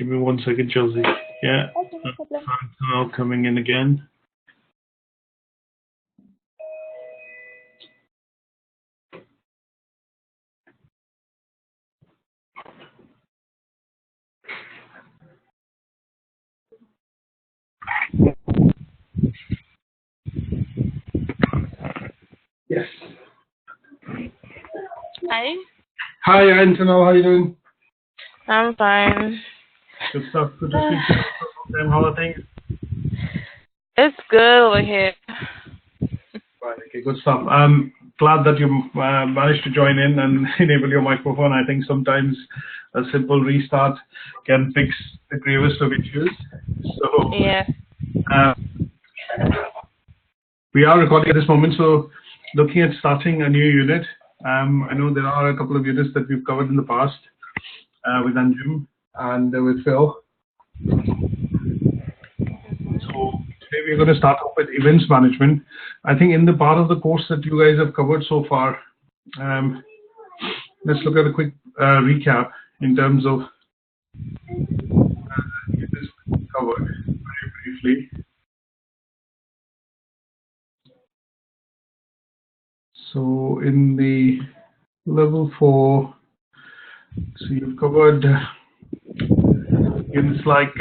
give me 1 second, Chelsea. Yeah, Okay, no problem. now coming in again. Yes. Hi. Hi, Antonio. How are you doing? I'm fine. Good stuff. Good to speak to you. How are things? It's good over here. Right, okay, good stuff. I'm glad that you managed to join in and enable your microphone. I think sometimes a simple restart can fix the gravest of issues. So, Yeah. we are recording at this moment, so looking at starting a new unit. I know there are a couple of units that we've covered in the past with Anjum and with Phil. So today we're going to start off with events management. I think in the part of the course that you guys have covered so far, let's look at a quick recap in terms of units covered very briefly. So in the level 4, so you've covered units like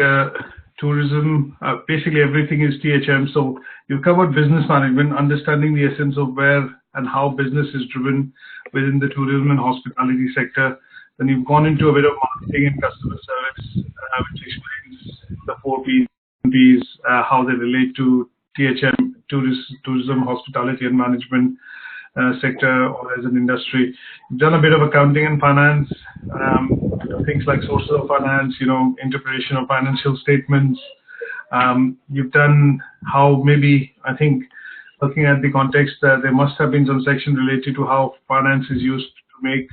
tourism, basically everything is THM. So you've covered business management, understanding the essence of where and how business is driven within the tourism and hospitality sector. Then you've gone into a bit of marketing and customer service, which explains the 4 P's, how they relate to THM, tourism, hospitality and management sector or as an industry. You've done a bit of accounting and finance, things like sources of finance, interpretation of financial statements. You've done how maybe, I think, looking at the context, there must have been some section related to how finance is used to make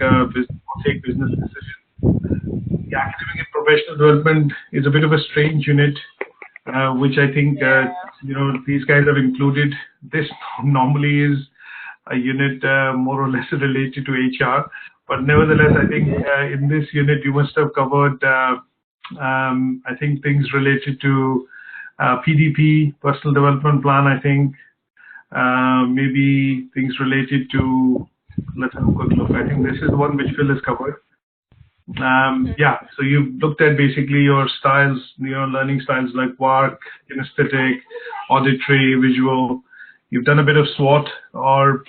take business decisions. The academic and professional development is a bit of a strange unit, which I think, these guys have included. This normally is a unit more or less related to HR. But nevertheless, I think in this unit you must have covered, I think, things related to PDP, personal development plan, I think, maybe things related to, let's have a quick look. I think this is the one which Phil has covered. Yeah, so you've looked at basically your styles, learning styles like work, kinesthetic, auditory, visual. You've done a bit of SWOT or,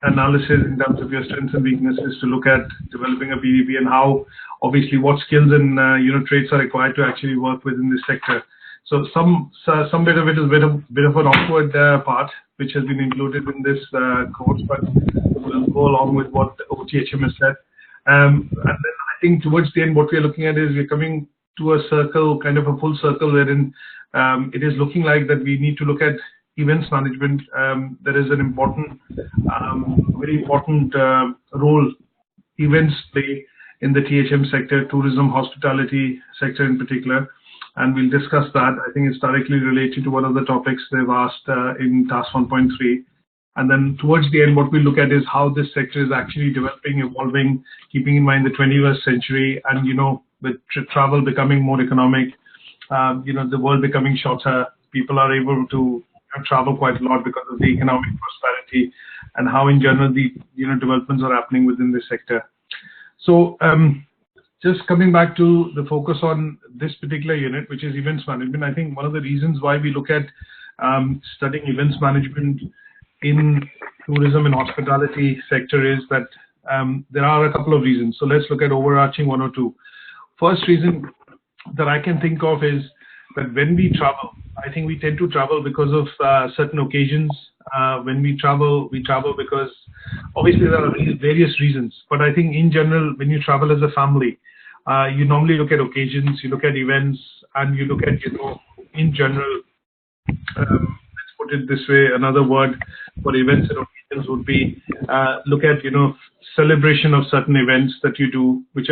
analysis in terms of your strengths and weaknesses to look at developing a PDP and how, obviously, what skills and, traits are required to actually work within this sector. So some bit of it is a bit of an awkward part, which has been included in this course, but will go along with what OTHM has said. And then I think towards the end, what we're looking at is we're coming to a circle, kind of a full circle, wherein it is looking like that we need to look at events management. There is an important, very important role events play in the THM sector, tourism, hospitality sector in particular. And we'll discuss that. I think it's directly related to one of the topics they've asked in task 1.3. And then towards the end, what we look at is how this sector is actually developing, evolving, keeping in mind the 21st century and, with travel becoming more economic, the world becoming shorter, people are able to travel quite a lot because of the economic prosperity and how in general the, developments are happening within this sector. So just coming back to the focus on this particular unit, which is events management, I think one of the reasons why we look at studying events management in tourism and hospitality sector is that there are a couple of reasons. So let's look at overarching one or two. First reason that I can think of is that when we travel, I think we tend to travel because of certain occasions. When we travel because obviously there are various reasons. But I think in general, when you travel as a family, you normally look at occasions, you look at events, and you look at, in general, let's put it this way, another word for events and occasions would be look at, celebration of certain events that you do, which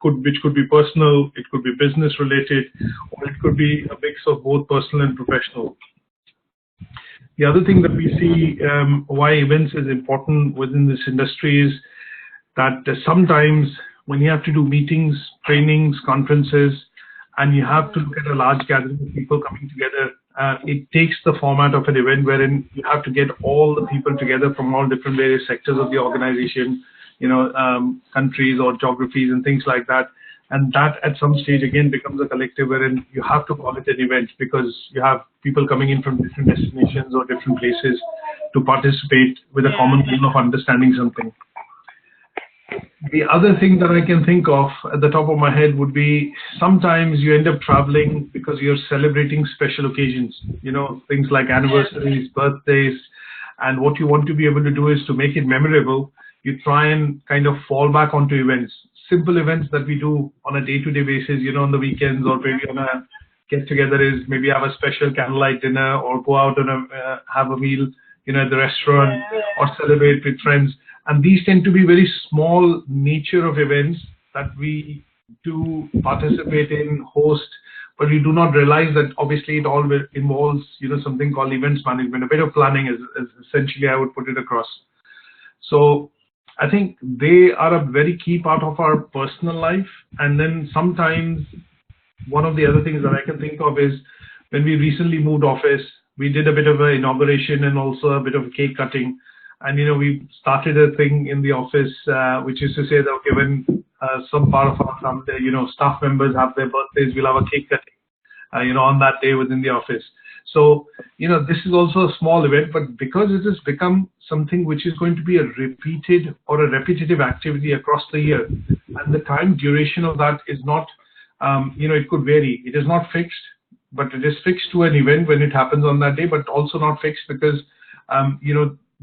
could be personal, it could be business related, or it could be a mix of both personal and professional. The other thing that we see why events is important within this industry is that sometimes when you have to do meetings, trainings, conferences, and you have to look at a large gathering of people coming together. It takes the format of an event wherein you have to get all the people together from all different various sectors of the organization, countries or geographies and things like that. And that at some stage again becomes a collective wherein you have to call it an event because you have people coming in from different destinations or different places to participate with a common goal of understanding something. The other thing that I can think of at the top of my head would be sometimes you end up traveling because you're celebrating special occasions, things like anniversaries, birthdays, and what you want to be able to do is to make it memorable. You try and kind of fall back onto events, simple events that we do on a day-to-day basis, on the weekends, or maybe on a get-together is maybe have a special candlelight dinner or go out and have a meal, at the restaurant or celebrate with friends. And these tend to be very small nature of events that we do participate in, host, but we do not realize that obviously it all involves, something called events management, a bit of planning is essentially I would put it across. So I think they are a very key part of our personal life. And then sometimes one of the other things that I can think of is when we recently moved office, we did a bit of an inauguration and also a bit of a cake cutting. And, we started a thing in the office, which is to say that, okay, when some part of our family, staff members have their birthdays, we'll have a cake cutting, on that day within the office. So, this is also a small event, but because it has become something which is going to be a repeated or a repetitive activity across the year, and the time duration of that is not, it could vary. It is not fixed, but it is fixed to an event when it happens on that day, but also not fixed because,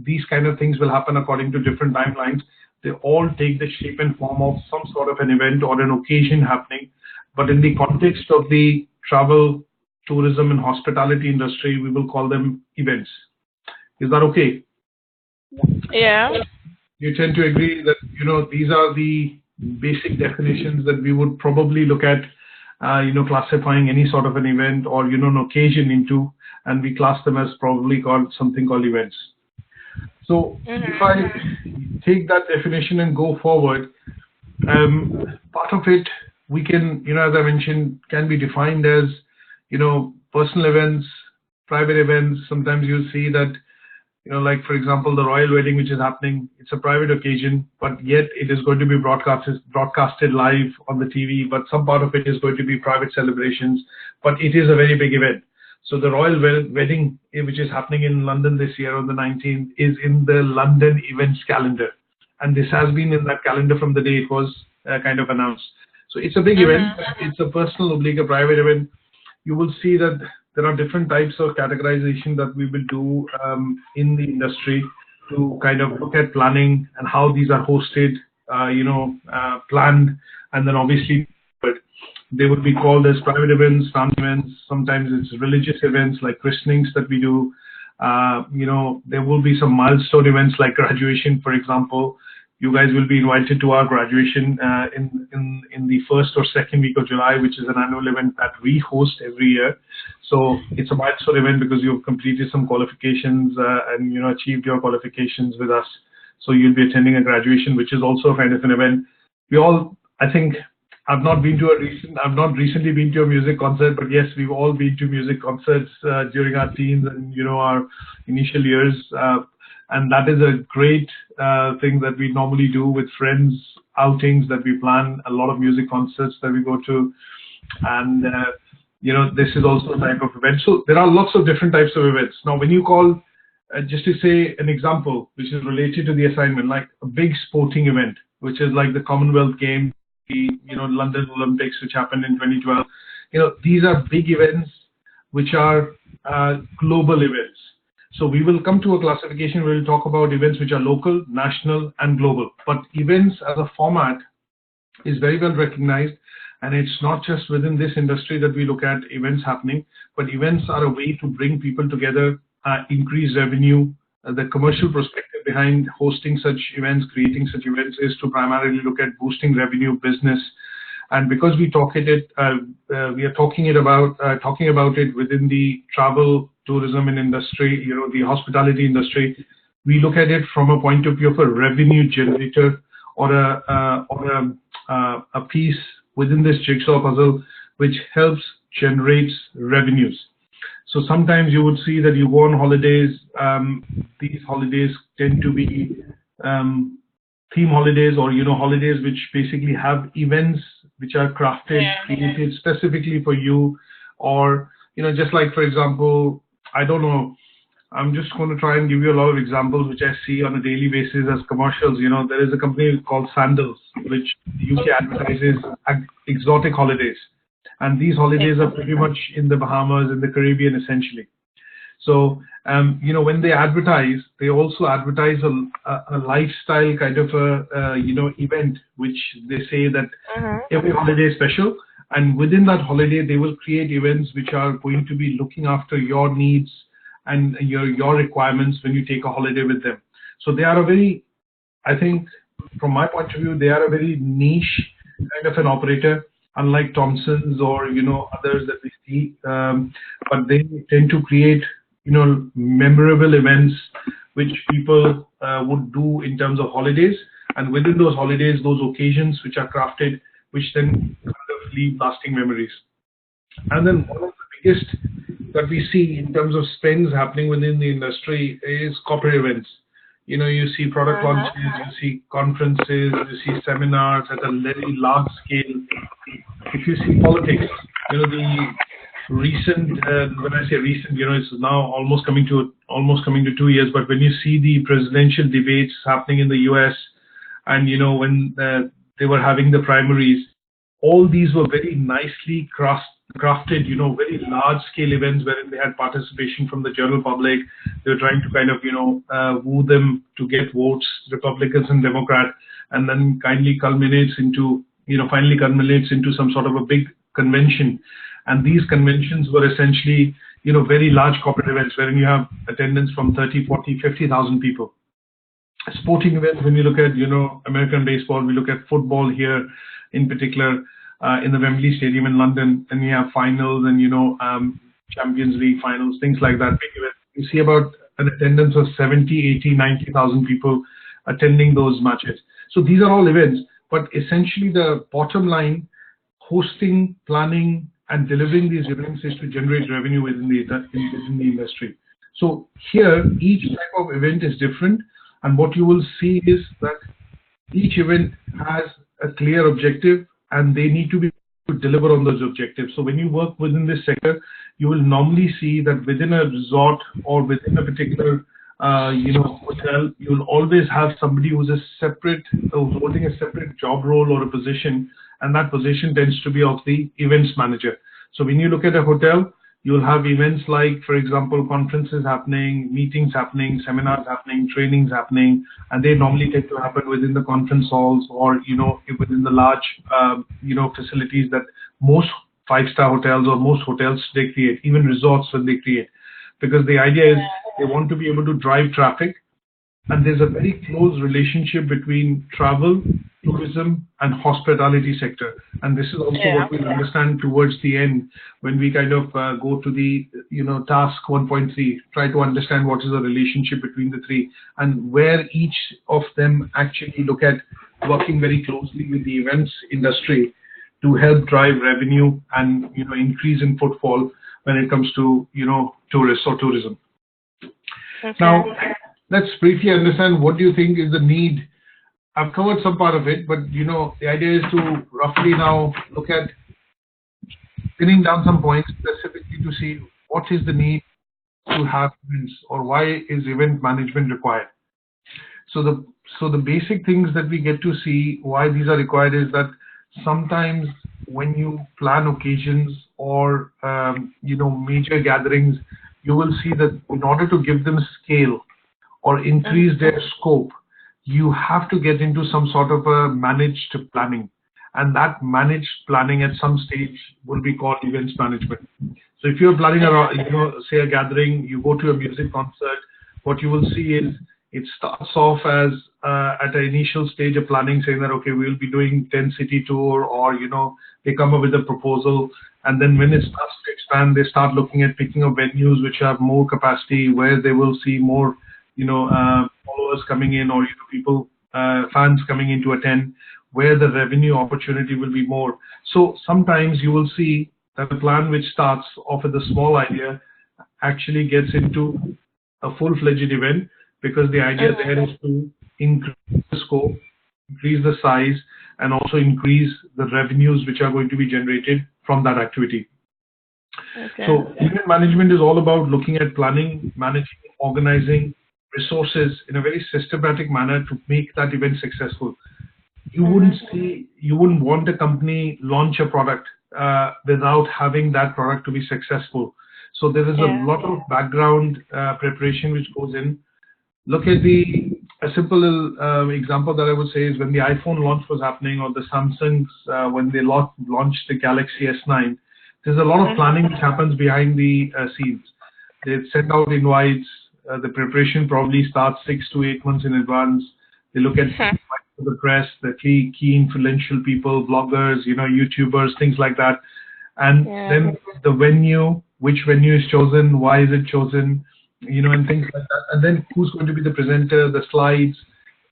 these kind of things will happen according to different timelines. They all take the shape and form of some sort of an event or an occasion happening. But in the context of the travel, tourism and hospitality industry, we will call them events. Is that okay? Yeah. You tend to agree that, these are the basic definitions that we would probably look at, classifying any sort of an event or, an occasion into, and we class them as probably something called events. So if I take that definition and go forward, part of it we can, as I mentioned, can be defined as, personal events, private events. Sometimes you see that, like for example, the royal wedding which is happening, it's a private occasion, but yet it is going to be broadcasted live on the TV, but some part of it is going to be private celebrations, but it is a very big event. So the royal wedding, which is happening in London this year on the 19th, is in the London events calendar. And this has been in that calendar from the day it was kind of announced. So it's a big event. It's a personal oblique, a private event. You will see that there are different types of categorization that we will do in the industry to kind of look at planning and how these are hosted, planned, and then obviously they would be called as private events, family events. Sometimes it's religious events like christenings that we do. There will be some milestone events like graduation, for example. You guys will be invited to our graduation in the first or second week of July, which is an annual event that we host every year. So it's a milestone event because you've completed some qualifications and achieved your qualifications with us. So you'll be attending a graduation, which is also a kind of an event. We all, I think, I've not recently been to a music concert, but yes, we've all been to music concerts during our teens and our initial years, and that is a great thing that we normally do with friends, outings that we plan, a lot of music concerts that we go to, and this is also a type of event. So there are lots of different types of events. Now, when you call, just to say an example, which is related to the assignment, like a big sporting event, which is like the Commonwealth Games, the London Olympics, which happened in 2012. These are big events which are global events. So we will come to a classification where we'll talk about events which are local, national, and global. But events as a format is very well recognized, and it's not just within this industry that we look at events happening, but events are a way to bring people together, increase revenue. The commercial perspective behind hosting such events, creating such events, is to primarily look at boosting revenue, business, and because we are talking about it within the travel, tourism, and industry, the hospitality industry. We look at it from a point of view of a revenue generator or a piece within this jigsaw puzzle which helps generates revenues. So sometimes you would see that you go on holidays. These holidays tend to be theme holidays, or holidays which basically have events which are crafted, created specifically for you, or just like, for example, I don't know, I'm just going to try and give you a lot of examples which I see on a daily basis as commercials. There is a company called Sandals, which UK advertises exotic holidays. And these holidays are pretty much in the Bahamas, in the Caribbean, essentially. So, when they advertise, they also advertise a lifestyle kind of event, which they say that every holiday is special. And within that holiday, they will create events which are going to be looking after your needs and your requirements when you take a holiday with them. So they are a very, I think, from my point of view, they are a very niche kind of an operator, unlike Thompson's or others that we see. But they tend to create memorable events which people would do in terms of holidays, and within those holidays, those occasions which are crafted, which then kind of leave lasting memories. And then one of the biggest that we see in terms of spends happening within the industry is corporate events. You see product launches, you see conferences, you see seminars at a very large scale. If you see politics, the recent, when I say recent, it's now almost coming to 2 years. But when you see the presidential debates happening in the US, and when they were having the primaries, all these were very nicely crafted, very large scale events wherein they had participation from the general public. They were trying to kind of, woo them to get votes, Republicans and Democrat, and then finally culminates into some sort of a big convention. And these conventions were essentially, very large corporate events wherein you have attendance from 30, 40, 50,000 people. Sporting events, when you look at, American baseball, we look at football here in particular, in the Wembley Stadium in London, and you have finals and, Champions League finals, things like that. You see about an attendance of 70, 80, 90,000 people attending those matches. So these are all events, but essentially the bottom line, hosting, planning, and delivering these events is to generate revenue within the industry. So here, each type of event is different, and what you will see is that each event has a clear objective, and they need to be to deliver on those objectives. So when you work within this sector, you will normally see that within a resort or within a particular hotel, you will always have somebody who's holding a separate job role or a position, and that position tends to be of the events manager. So when you look at a hotel, you'll have events like, for example, conferences happening, meetings happening, seminars happening, trainings happening, and they normally tend to happen within the conference halls or, within the large, facilities that most five-star hotels or most hotels they create, even resorts when they create. Because the idea is they want to be able to drive traffic, and there's a very close relationship between travel, tourism, and hospitality sector. And this is also what we'll understand towards the end when we kind of go to the, task 1.3, try to understand what is the relationship between the three and where each of them actually look at working very closely with the events industry to help drive revenue and, increase in footfall when it comes to, tourists or tourism. Okay. Now, let's briefly understand what do you think is the need. I've covered some part of it, but the idea is to roughly now look at pinning down some points specifically to see what is the need to have events or why is event management required. So the basic things that we get to see why these are required is that sometimes when you plan occasions or major gatherings, you will see that in order to give them scale or increase their scope, you have to get into some sort of a managed planning. And that managed planning at some stage will be called events management. So if you're planning say a gathering, you go to a music concert, what you will see is it starts off as at an initial stage of planning saying that, okay, we'll be doing 10-city tour, or, they come up with a proposal. And then when it starts to expand, they start looking at picking up venues which have more capacity, where they will see more followers coming in or people, fans coming in to attend. where the revenue opportunity will be more. So sometimes you will see that a plan which starts off with a small idea actually gets into a full-fledged event, because the idea there is to increase the scope, increase the size, and also increase the revenues which are going to be generated from that activity. Okay. So event management is all about looking at planning, managing, organizing resources in a very systematic manner to make that event successful. You wouldn't want a company launch a product without having that product to be successful. So there is a lot of background preparation which goes in. Look at a simple example that I would say is when the iPhone launch was happening, or the Samsungs when they launched the Galaxy S9. There's a lot of planning which happens behind the scenes. They send out invites. The preparation probably starts 6 to 8 months in advance. They look at the press, the key influential people, bloggers, YouTubers, things like that. And then the venue, which venue is chosen, why is it chosen, and things like that. And then who's going to be the presenter, the slides,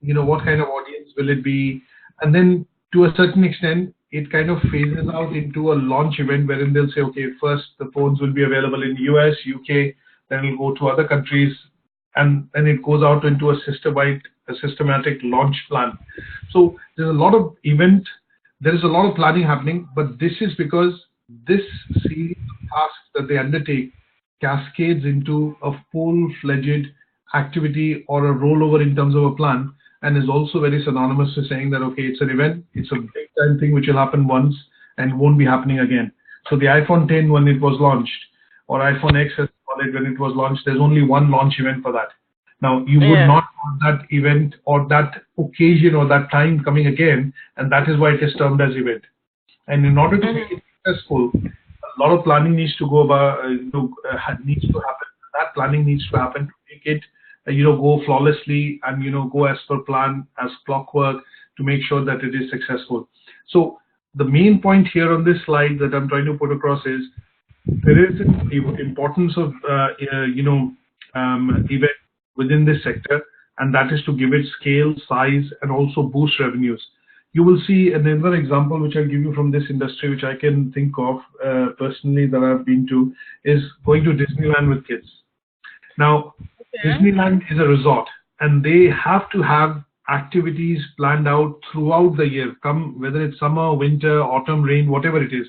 what kind of audience will it be. And then to a certain extent, it kind of phases out into a launch event wherein they'll say, okay, first the phones will be available in US, UK, then it'll go to other countries, and then it goes out into a systematic launch plan. So there's a lot of there is a lot of planning happening, but this is because this series of tasks that they undertake cascades into a full-fledged activity or a rollover in terms of a plan, and is also very synonymous to saying that, okay, it's an event, it's a big time thing which will happen once and won't be happening again. So the iPhone 10, when it was launched, or iPhone X as when it was launched, there's only one launch event for that. Now, you would not want that event or that occasion or that time coming again, and that is why it is termed as event. And in order to make it successful, a lot of planning needs to go about, needs to happen. That planning needs to happen to make it go flawlessly and go as per plan, as clockwork, to make sure that it is successful. So the main point here on this slide that I'm trying to put across is there is an importance of event within this sector, and that is to give it scale, size, and also boost revenues. You will see another example which I'll give you from this industry, which I can think of personally that I've been to, is going to Disneyland with kids. Now, Disneyland is a resort, and they have to have activities planned out throughout the year, whether it's summer, winter, autumn, rain, whatever it is.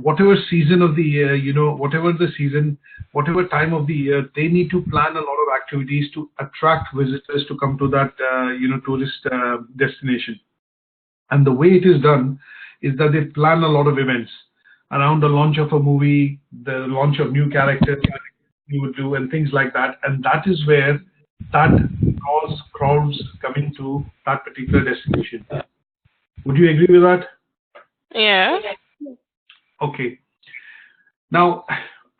Whatever season of the year, whatever the season, whatever time of the year, they need to plan a lot of activities to attract visitors to come to that, tourist destination. And the way it is done is that they plan a lot of events around the launch of a movie, the launch of new characters you would do, and things like that. And that is where that draws crowds coming to that particular destination. Would you agree with that? Yeah. Okay. Now,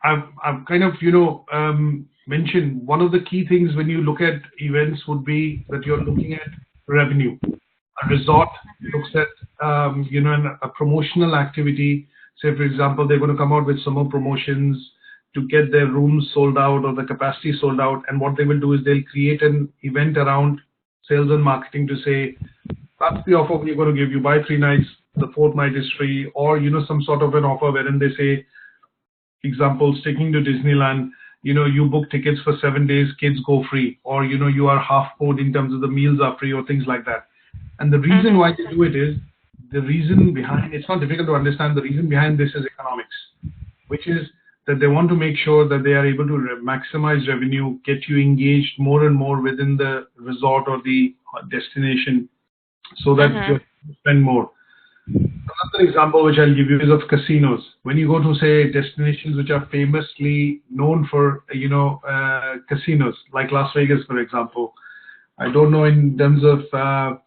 I've kind of, mentioned one of the key things when you look at events would be that you're looking at revenue. A resort looks at, a promotional activity. Say, for example, they're going to come out with summer promotions to get their rooms sold out or the capacity sold out. And what they will do is they'll create an event around sales and marketing to say, that's the offer we're going to give you. Buy 3 nights, the 4th night is free, or, some sort of an offer wherein they say, example, sticking to Disneyland, you book tickets for 7 days, kids go free, or, you are half paid in terms of the meals are free or things like that. And the reason why they do it is, the reason behind, it's not difficult to understand, the reason behind this is economics, which is that they want to make sure that they are able to maximize revenue, get you engaged more and more within the resort or the destination so that you spend more. Another example which I'll give you is of casinos. When you go to, say, destinations which are famously known for, casinos, like Las Vegas, for example. I don't know in terms of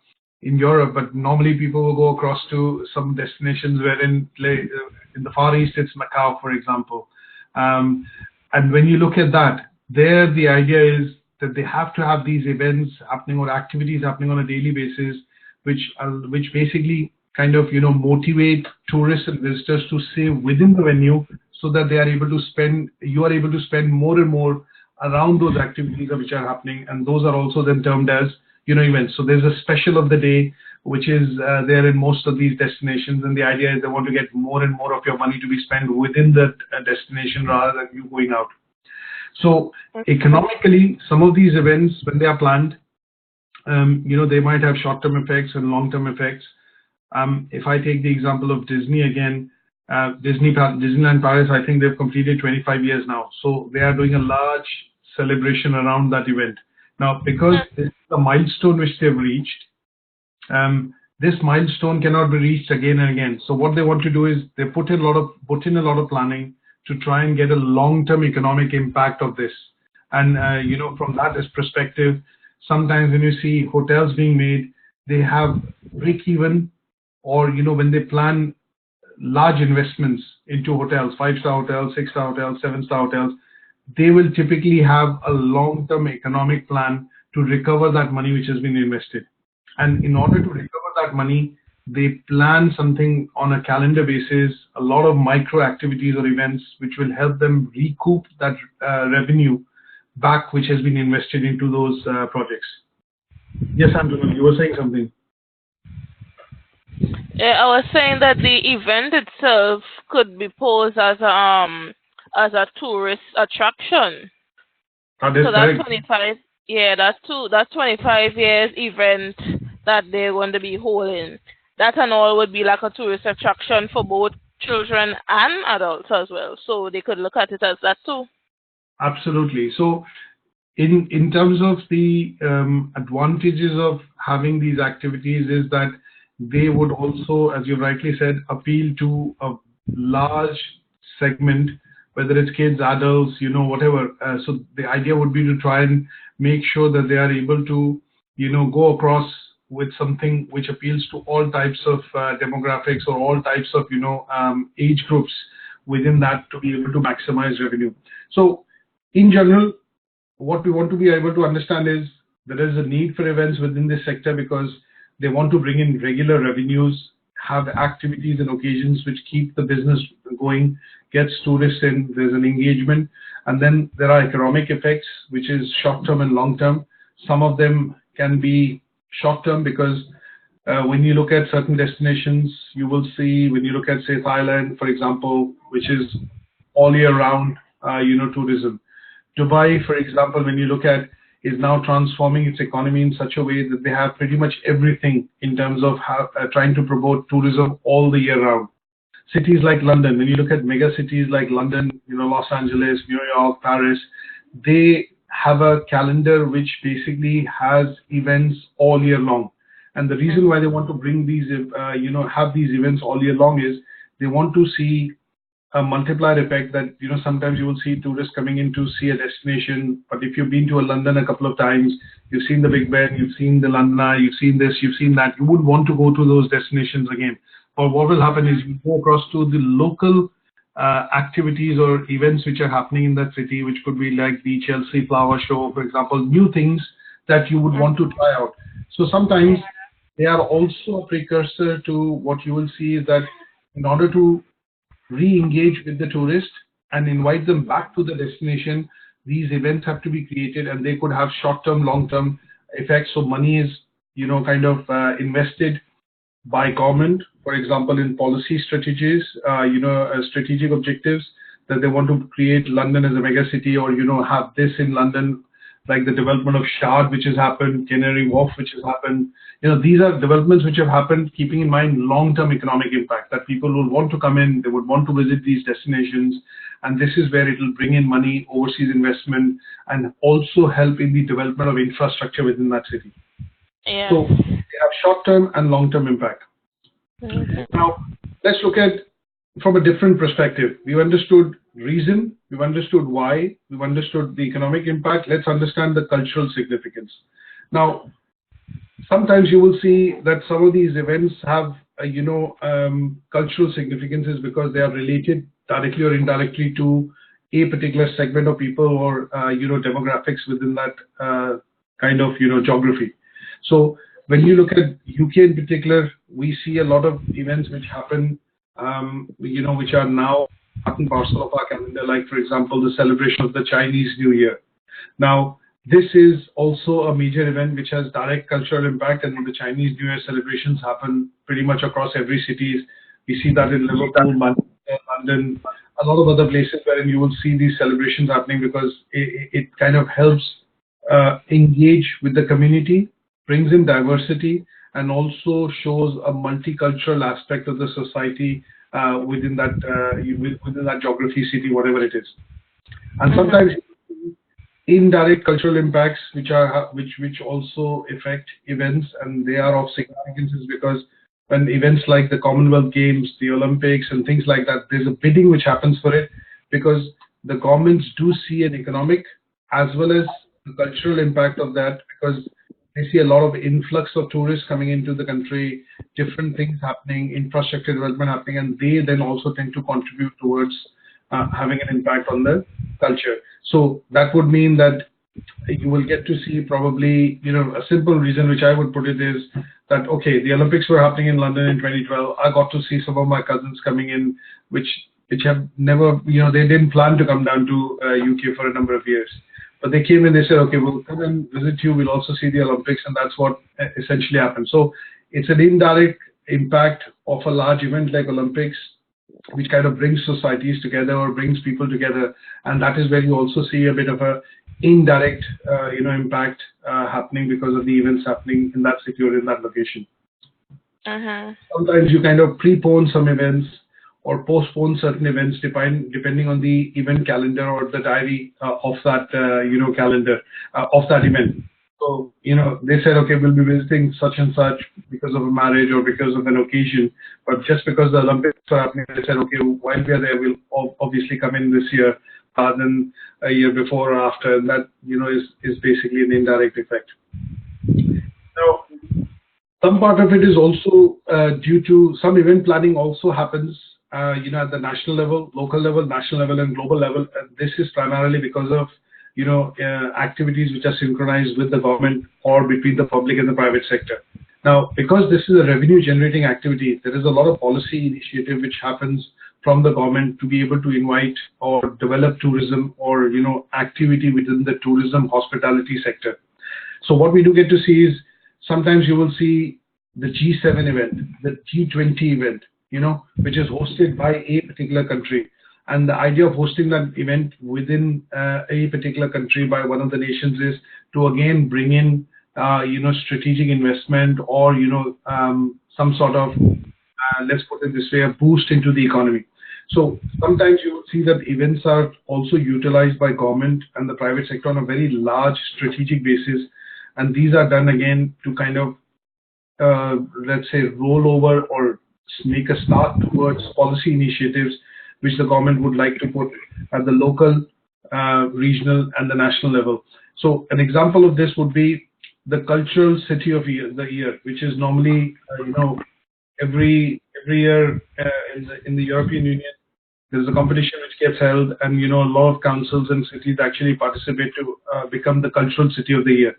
in Europe, but normally people will go across to some destinations wherein in the Far East, it's Macau, for example. And when you look at that, there the idea is that they have to have these events happening or activities happening on a daily basis, which basically kind of motivate tourists and visitors to stay within the venue, so that they are able to spend. You are able to spend more and more around those activities which are happening, and those are also then termed as events. So there's a special of the day, which is there in most of these destinations, and the idea is they want to get more and more of your money to be spent within the destination rather than you going out. So economically, some of these events, when they are planned, they might have short-term effects and long-term effects. If I take the example of Disney again, Disneyland Paris, I think they've completed 25 years now. So they are doing a large celebration around that event. Now, because this is a milestone which they've reached, this milestone cannot be reached again and again. So what they want to do is they put in a lot of planning to try and get a long-term economic impact of this. And from that perspective, sometimes when you see hotels being made, they have break even, or when they plan large investments into hotels, 5-star hotels, 6-star hotels, 7-star hotels, they will typically have a long-term economic plan to recover that money which has been invested. And in order to recover that money, they plan something on a calendar basis, a lot of micro activities or events which will help them recoup that revenue back which has been invested into those projects. Yes, Antonio, you were saying something. Yeah, I was saying that the event itself could be posed as a tourist attraction. That is so that's correct. 25. Yeah, that's 25 years event that they're going to be holding. That and all would be like a tourist attraction for both children and adults as well. So they could look at it as that too. Absolutely. So in terms of the advantages of having these activities is that they would also, as you rightly said, appeal to a large segment, whether it's kids, adults, whatever. So the idea would be to try and make sure that they are able to, go across with something which appeals to all types of demographics or all types of, age groups within that to be able to maximize revenue. So in general, what we want to be able to understand is there is a need for events within this sector because they want to bring in regular revenues, have activities and occasions which keep the business going, gets tourists in, there's an engagement, and then there are economic effects, which is short-term and long-term. Some of them can be short-term because when you look at certain destinations, you will see, when you look at, say, Thailand, for example, which is all year round, tourism. Dubai, for example, when you look at, is now transforming its economy in such a way that they have pretty much everything in terms of trying to promote tourism all the year round. Cities like London, when you look at mega cities like London, Los Angeles, New York, Paris, they have a calendar which basically has events all year long. And the reason why they want to bring these, have these events all year long is they want to see a multiplier effect that, sometimes you will see tourists coming in to see a destination, but if you've been to London a couple of times, you've seen the Big Ben, you've seen the London Eye, you've seen this, you've seen that, you would want to go to those destinations again. Or what will happen is you go across to the local activities or events which are happening in that city, which could be like the Chelsea Flower Show, for example, new things that you would want to try out. So sometimes they are also a precursor to what you will see is that in order to re-engage with the tourist and invite them back to the destination, these events have to be created and they could have short-term, long-term effects. So money is, invested by government, for example, in policy strategies, strategic objectives that they want to create London as a mega city or, have this in London, like the development of Shard, which has happened, Canary Wharf, which has happened. These are developments which have happened, keeping in mind long-term economic impact, that people will want to come in, they would want to visit these destinations, and this is where it will bring in money, overseas investment, and also help in the development of infrastructure within that city. Yeah. So they have short-term and long-term impact. Now, let's look at from a different perspective. We've understood reason, we've understood why, we've understood the economic impact. Let's understand the cultural significance. Now, sometimes you will see that some of these events have, cultural significances because they are related directly or indirectly to a particular segment of people or, demographics within that kind of, geography. So when you look at UK in particular, we see a lot of events which happen, which are now part and parcel of our calendar, like, for example, the celebration of the Chinese New Year. Now, This is also a major event which has direct cultural impact, and the Chinese New Year celebrations happen pretty much across every city. We see that in Liverpool, Manchester, London, a lot of other places wherein you will see these celebrations happening, because it kind of helps engage with the community, brings in diversity, and also shows a multicultural aspect of the society within that geography, city, whatever it is. And sometimes indirect cultural impacts which also affect events, and they are of significance, is because when events like the Commonwealth Games, the Olympics, and things like that, there's a bidding which happens for it, because the governments do see an economic as well as the cultural impact of that, because they see a lot of influx of tourists coming into the country, different things happening, infrastructure development happening, and they then also tend to contribute towards having an impact on the culture. So that would mean that you will get to see probably, a simple reason which I would put it is that, okay, the Olympics were happening in London in 2012. I got to see some of my cousins coming in, which have never, they didn't plan to come down to UK for a number of years. But they came and they said, okay, we'll come and visit you. We'll also see the Olympics. And that's what essentially happened. So it's an indirect impact of a large event like Olympics, which kind of brings societies together or brings people together. And that is where you also see a bit of a indirect, impact happening because of the events happening in that city or in that location. Sometimes you kind of prepone some events or postpone certain events depending on the event calendar or the diary of that, calendar of that event. So, they said, okay, we'll be visiting such and such because of a marriage or because of an occasion. But just because the Olympics are happening, they said, okay, while we are there, we'll obviously come in this year rather than a year before or after. And that, is basically an indirect effect. Now, some part of it is also due to some event planning also happens, at the national level, local level, national level, and global level. And this is primarily because of activities which are synchronized with the government or between the public and the private sector. Now, because this is a revenue generating activity, there is a lot of policy initiative which happens from the government to be able to invite or develop tourism or, activity within the tourism hospitality sector. So what we do get to see is sometimes you will see the G7 event, the G20 event, which is hosted by a particular country. And the idea of hosting that event within a particular country by one of the nations is to again bring in, strategic investment or, some sort of, let's put it this way, a boost into the economy. So sometimes you will see that events are also utilized by government and the private sector on a very large strategic basis. And these are done again to kind of, let's say, roll over or make a start towards policy initiatives which the government would like to put at the local, regional, and the national level. So an example of this would be the cultural city of the year, which is normally, every year in the European Union, there's a competition which gets held, and a lot of councils and cities actually participate to become the cultural city of the year.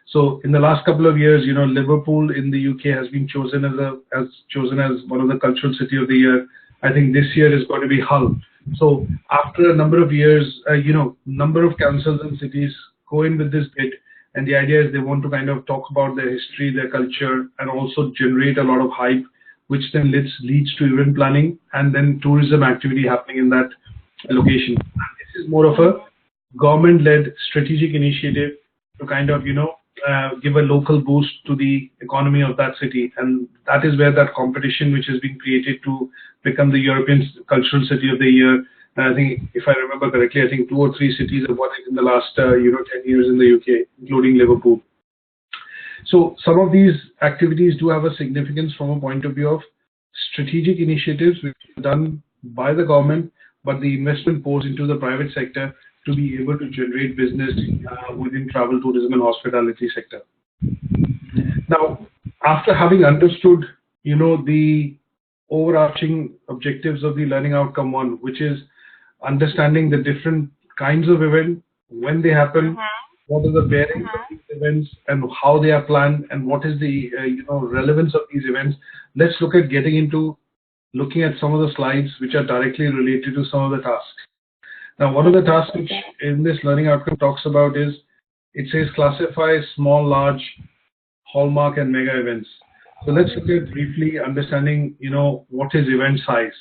So in the last couple of years, Liverpool in the UK has been chosen as one of the cultural city of the year. I think this year is going to be Hull. So after a number of years, number of councils and cities go in with this bid, and the idea is they want to kind of talk about their history, their culture, and also generate a lot of hype, which then leads to event planning and then tourism activity happening in that location. And this is more of a government-led strategic initiative to kind of, give a local boost to the economy of that city. And that is where that competition which has been created to become the European Cultural City of the Year. And I think, if I remember correctly, I think 2 or 3 cities have won it in the last, 10 years in the UK, including Liverpool. So some of these activities do have a significance from a point of view of strategic initiatives which are done by the government, but the investment pours into the private sector to be able to generate business within travel, tourism, and hospitality sector. Now, after having understood, the overarching objectives of the learning outcome 1, which is understanding the different kinds of event, when they happen, what are the bearings of these events, and how they are planned, and what is the relevance of these events. Let's look at looking at some of the slides which are directly related to some of the tasks. Now, one of the tasks which in this learning outcome talks about is it says classify small, large, hallmark, and mega events. So let's look at briefly understanding, what is event size.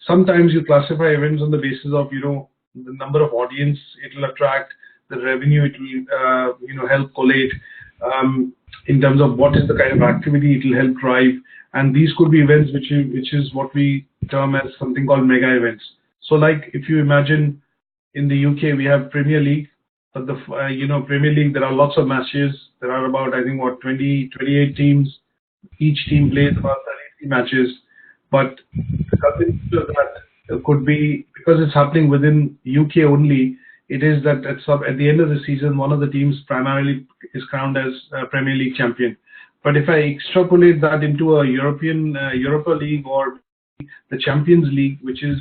Sometimes you classify events on the basis of, the number of audience it will attract, the revenue it will, help collate, in terms of what is the kind of activity it will help drive. And these could be events which is what we term as something called mega events. So like if you imagine in the UK, we have Premier League, but the, Premier League, there are lots of matches. There are about, I think, 28 teams. Each team plays about 30 matches. But the culmination of that could be, because it's happening within UK only, it is that at the end of the season, one of the teams primarily is crowned as Premier League champion. But if I extrapolate that into a Europa League or the Champions League, which is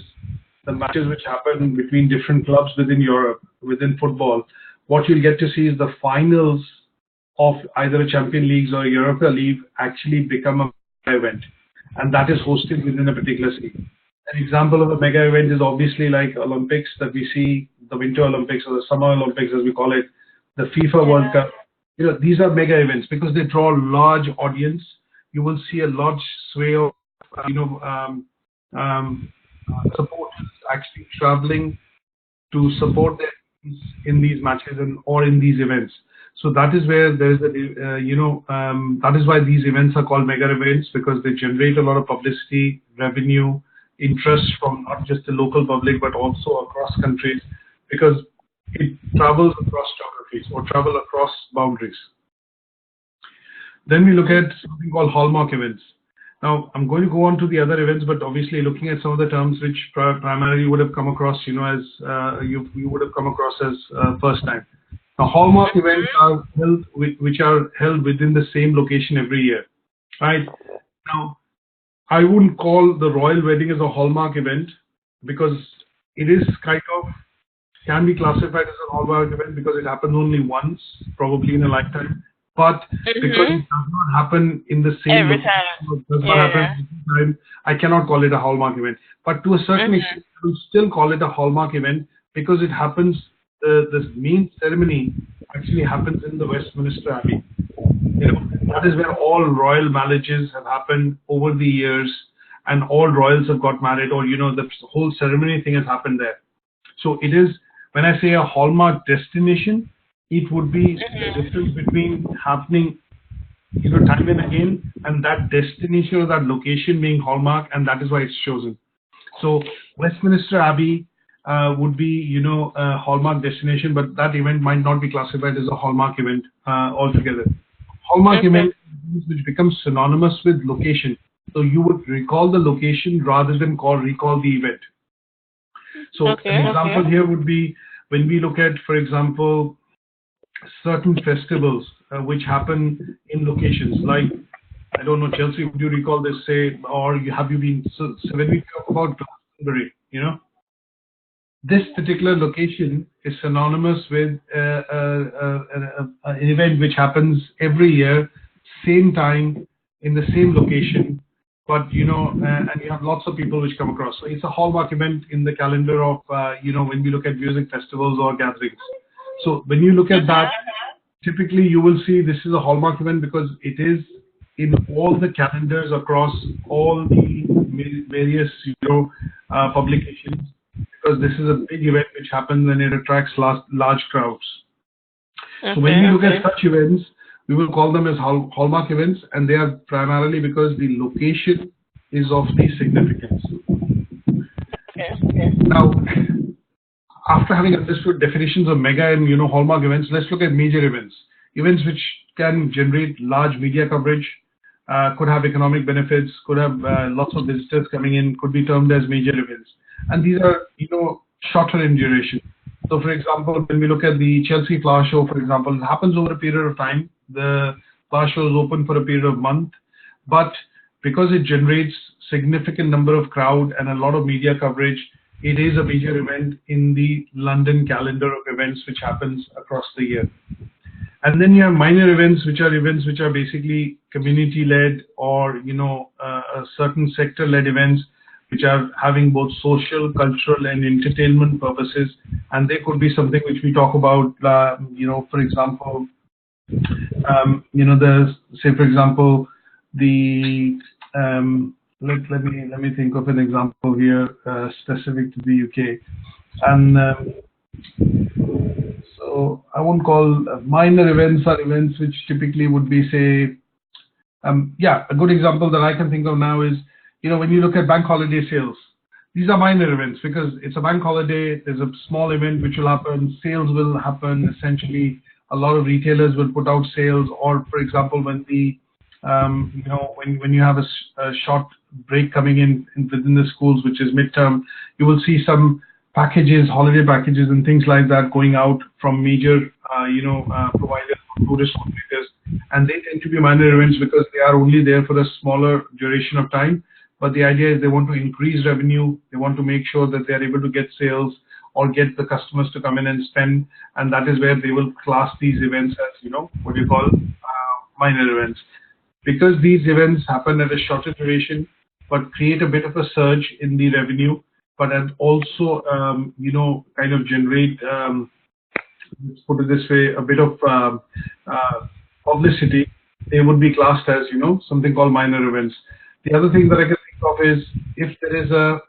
the matches which happen between different clubs within Europe, within football, what you'll get to see is the finals of either a Champions League or a Europa League actually become a mega event, and that is hosted within a particular city. An example of a mega event is obviously like Olympics that we see, the Winter Olympics or the Summer Olympics as we call it, the FIFA World Cup. These are mega events because they draw a large audience. You will see a large sway of, supporters actually traveling to support their teams in these matches or in these events. So that is where there is that is why these events are called mega events, because they generate a lot of publicity, revenue, interest from not just the local public but also across countries, because it travels across geographies or travel across boundaries. Then we look at something called hallmark events. Now, I'm going to go on to the other events, but obviously looking at some of the terms which primarily would have come across, as you would have come across as first time. Now, hallmark events are held, which are held within the same location every year, right? Now, I wouldn't call the royal wedding as a hallmark event because it is can be classified as a hallmark event because it happens only once, probably in a lifetime. But because it does not happen in the same every location, does not happen every time, I cannot call it a hallmark event. But to a certain extent, I will still call it a hallmark event because it happens. The main ceremony actually happens in the Westminster Abbey. That is where all royal marriages have happened over the years, and all royals have got married, or the whole ceremony thing has happened there. So it is, when I say a hallmark destination, it would be the difference between happening, time and again, and that destination or that location being hallmark, and that is why it's chosen. So Westminster Abbey would be, a hallmark destination, but that event might not be classified as a hallmark event altogether. Hallmark event which becomes synonymous with location. So you would recall the location rather than recall the event. So an example here would be when we look at, for example, certain festivals which happen in locations like, I don't know, Chelsea, would you recall this, say, or have you been, so when we talk about Glastonbury, this particular location is synonymous with an event which happens every year, same time, in the same location, but, and you have lots of people which come across. So it's a hallmark event in the calendar of, when we look at music festivals or gatherings. So when you look at that, typically you will see this is a hallmark event because it is in all the calendars across all the various publications, because this is a big event which happens and it attracts large crowds. So when we look at such events, we will call them as hallmark events, and they are primarily because the location is of the significance. Now, after having understood definitions of mega and hallmark events, let's look at major events. Events which can generate large media coverage, could have economic benefits, could have lots of visitors coming in, could be termed as major events. And these are, shorter in duration. So, for example, when we look at the Chelsea Flower Show, for example, it happens over a period of time. The flower show is open for a period of a month, but because it generates significant number of crowd and a lot of media coverage, it is a major event in the London calendar of events which happens across the year. And then you have minor events which are basically community-led or, a certain sector-led events which are having both social, cultural, and entertainment purposes, and they could be something which we talk about. For example, there's, say, for example, the let me think of an example here specific to the UK, and so I won't call minor events are events which typically would be, say, a good example that I can think of now is, when you look at bank holiday sales, these are minor events because it's a bank holiday. There's a small event which will happen. Sales will happen. Essentially, a lot of retailers will put out sales. Or, for example, when the when you have a short break coming in within the schools, which is midterm, you will see some packages, holiday packages, and things like that going out from major providers, tourist operators, and they tend to be minor events because they are only there for a smaller duration of time. But the idea is they want to increase revenue. They want to make sure that they are able to get sales or get the customers to come in and spend, and that is where they will class these events as what you call minor events. Because these events happen at a shorter duration, but create a bit of a surge in the revenue, but also, kind of generate, let's put it this way, a bit of publicity, they would be classed as, something called minor events. The other thing that I can think of is if there is a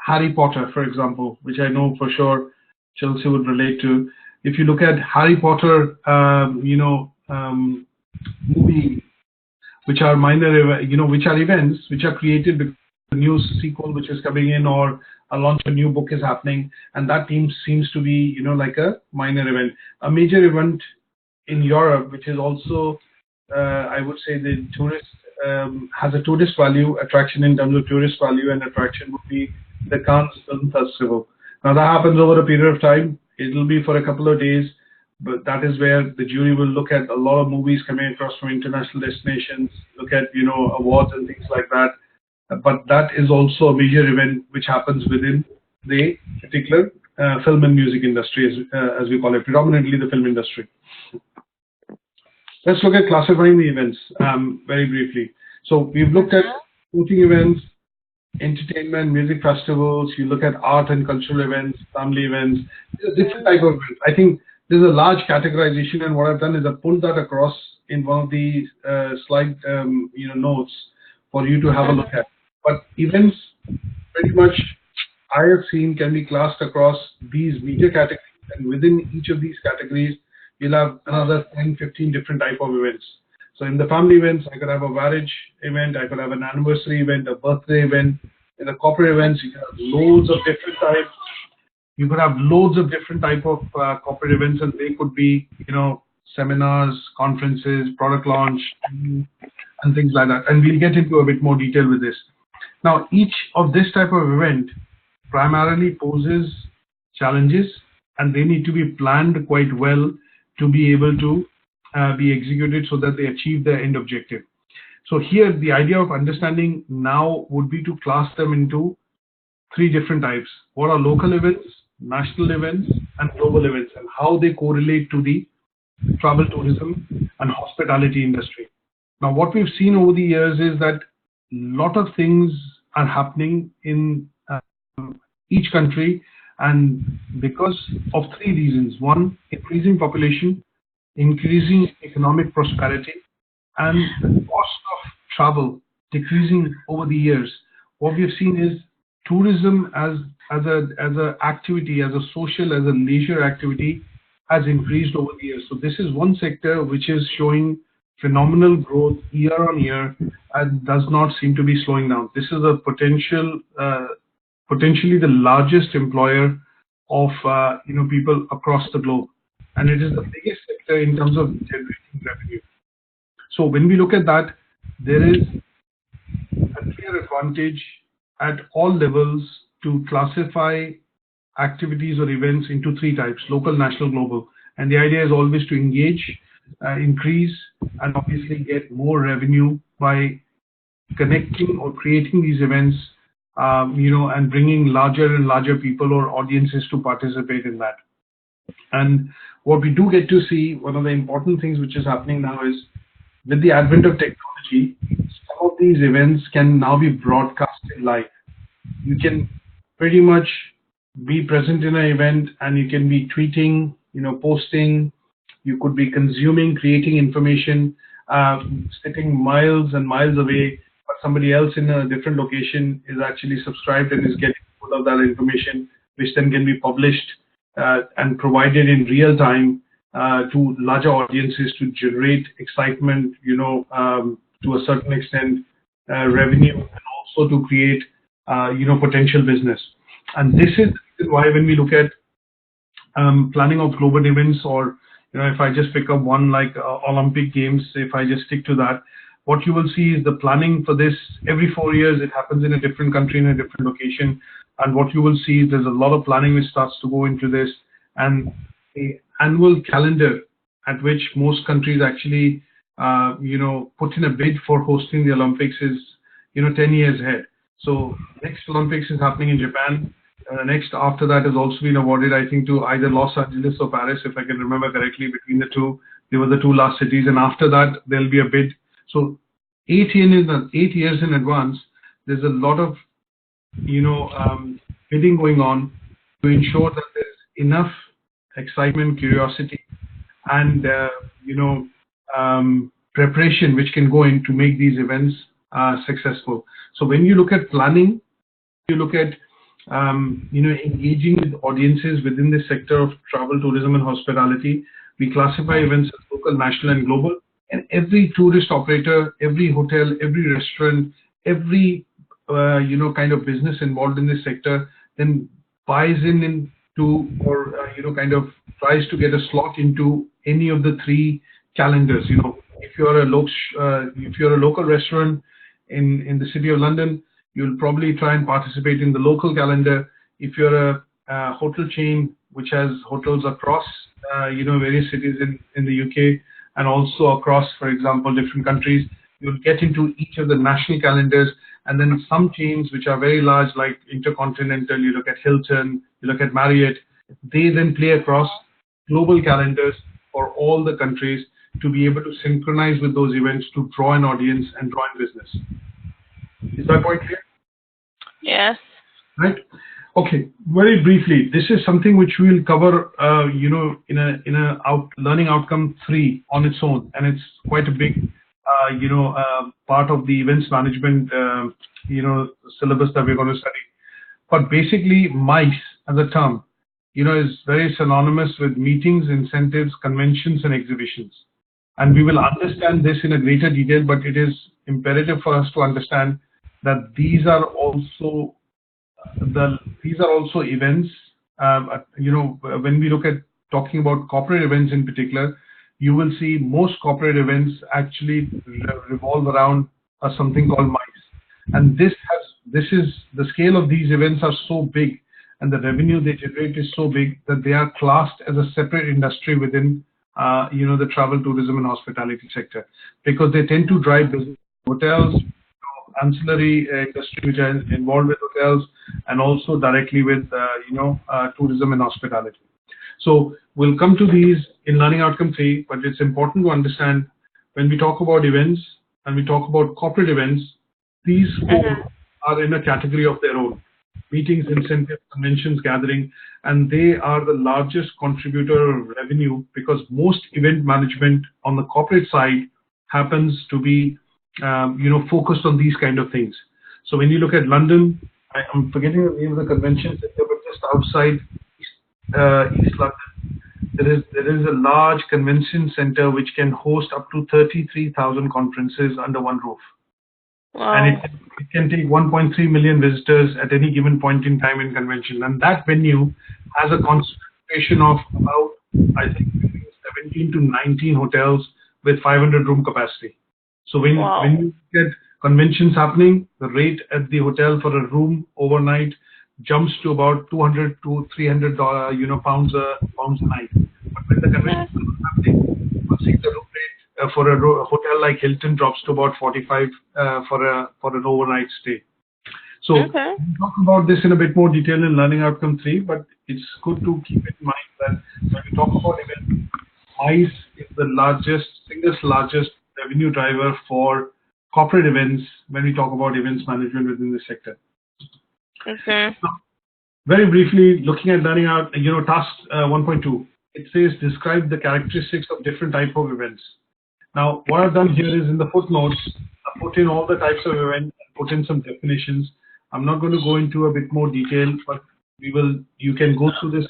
Harry Potter, for example, which I know for sure Chelsea would relate to. If you look at Harry Potter, movie, which are minor, which are events which are created because a new sequel which is coming in or a launch of a new book is happening, and that team seems to be, like a minor event. A major event in Europe, which is also, I would say, the tourist has a tourist value, attraction in terms of tourist value and attraction would be the Cannes Film Festival. Now that happens over a period of time. It will be for a couple of days, but that is where the jury will look at a lot of movies coming across from international destinations, look at, awards and things like that. But that is also a major event which happens within the particular film and music industry, as we call it, predominantly the film industry. Let's look at classifying the events very briefly. So we've looked at sporting events, entertainment, music festivals. You look at art and cultural events, family events. These are different type of events. I think there's a large categorization, and what I've done is I've pulled that across in one of the slide notes for you to have a look at. But events, pretty much, I have seen can be classed across these major categories, and within each of these categories, you'll have another 10, 15 different type of events. So in the family events, I could have a marriage event, I could have an anniversary event, a birthday event. In the corporate events, you can have loads of different types. You could have loads of different type of corporate events, and they could be, seminars, conferences, product launch, and things like that. And we'll get into a bit more detail with this. Now, each of this type of event primarily poses challenges, and they need to be planned quite well to be able to be executed so that they achieve their end objective. So here, the idea of understanding now would be to class them into three different types. What are local events, national events, and global events, and how they correlate to the travel, tourism, and hospitality industry. Now, what we've seen over the years is that a lot of things are happening in each country, and because of three reasons. One, increasing population, increasing economic prosperity, and the cost of travel decreasing over the years. What we've seen is tourism as a activity, as a social, as a leisure activity, has increased over the years. So this is one sector which is showing phenomenal growth year on year and does not seem to be slowing down. This is a potentially the largest employer of people across the globe, and it is the biggest sector in terms of generating revenue. So when we look at that, there is a clear advantage at all levels to classify activities or events into three types: local, national, global. And the idea is always to engage, increase, and obviously get more revenue by connecting or creating these events, and bringing larger and larger people or audiences to participate in that. And what we do get to see, one of the important things which is happening now is with the advent of technology, some of these events can now be broadcasted live. You can pretty much be present in an event, and you can be tweeting, posting. You could be consuming, creating information, sitting miles and miles away, but somebody else in a different location is actually subscribed and is getting hold of that information, which then can be published and provided in real time to larger audiences to generate excitement, to a certain extent, revenue, and also to create, potential business. And this is why when we look at planning of global events, or if I just pick up one like Olympic Games, if I just stick to that, what you will see is the planning for this every 4 years. It happens in a different country, in a different location, and what you will see is there's a lot of planning which starts to go into this, and the annual calendar at which most countries actually, put in a bid for hosting the Olympics is, 10 years ahead. So next Olympics is happening in Japan. Next after that has also been awarded, I think, to either Los Angeles or Paris, if I can remember correctly. Between the two, they were the two last cities, and after that there'll be a bid. So 8 years in advance, there's a lot of, bidding going on to ensure that there's enough excitement, curiosity, and preparation which can go in to make these events successful. So when you look at planning, you look at engaging with audiences within the sector of travel, tourism, and hospitality. We classify events as local, national, and global. And every tourist operator, every hotel, every restaurant, every kind of business involved in this sector then buys into, or kind of tries to get a slot into any of the three calendars. If you're a local restaurant in the city of London, you'll probably try and participate in the local calendar. If you're a hotel chain which has hotels across various cities in the UK and also across, for example, different countries, you'll get into each of the national calendars. And then some chains which are very large, like Intercontinental, you look at Hilton, you look at Marriott, they then play across global calendars for all the countries to be able to synchronize with those events to draw an audience and draw in business. Is that quite clear? Yes. Right. Okay. Very briefly, this is something which we'll cover, in a learning outcome 3 on its own, and it's quite a big, part of the events management, syllabus that we're going to study. But basically, MICE as a term, is very synonymous with meetings, incentives, conventions, and exhibitions. And we will understand this in a greater detail, but it is imperative for us to understand that these are also events. When we look at talking about corporate events in particular, you will see most corporate events actually revolve around something called MICE. And this is the scale of these events are so big, and the revenue they generate is so big that they are classed as a separate industry within the travel, tourism, and hospitality sector, because they tend to drive business, hotels, ancillary industry which are involved with hotels, and also directly with tourism and hospitality. So we'll come to these in learning outcome 3, but it's important to understand when we talk about events and we talk about corporate events, these 4 are in a category of their own: meetings, incentives, conventions, gathering, and they are the largest contributor of revenue, because most event management on the corporate side happens to be focused on these kind of things. So when you look at London, I'm forgetting the name of the convention center, but just outside East London, there is a large convention center which can host up to 33,000 conferences under one roof. Wow. And it can take 1.3 million visitors at any given point in time in convention. And that venue has a concentration of about, I think, 17 to 19 hotels with 500 room capacity. So when you get conventions happening, the rate at the hotel for a room overnight jumps to about $200 to $300 pounds a night. But when the convention is happening, you see the room rate for a hotel like Hilton drops to about 45 for an overnight stay. So we'll talk about this in a bit more detail in learning outcome 3, but it's good to keep in mind that when we talk about events, MICE is the single largest revenue driver for corporate events when we talk about events management within the sector. Okay. So, very briefly, looking at learning out, task 1.2, it says describe the characteristics of different type of events. Now, what I've done here is in the footnotes, I put in all the types of events, put in some definitions. I'm not going to go into a bit more detail, but you can go through this,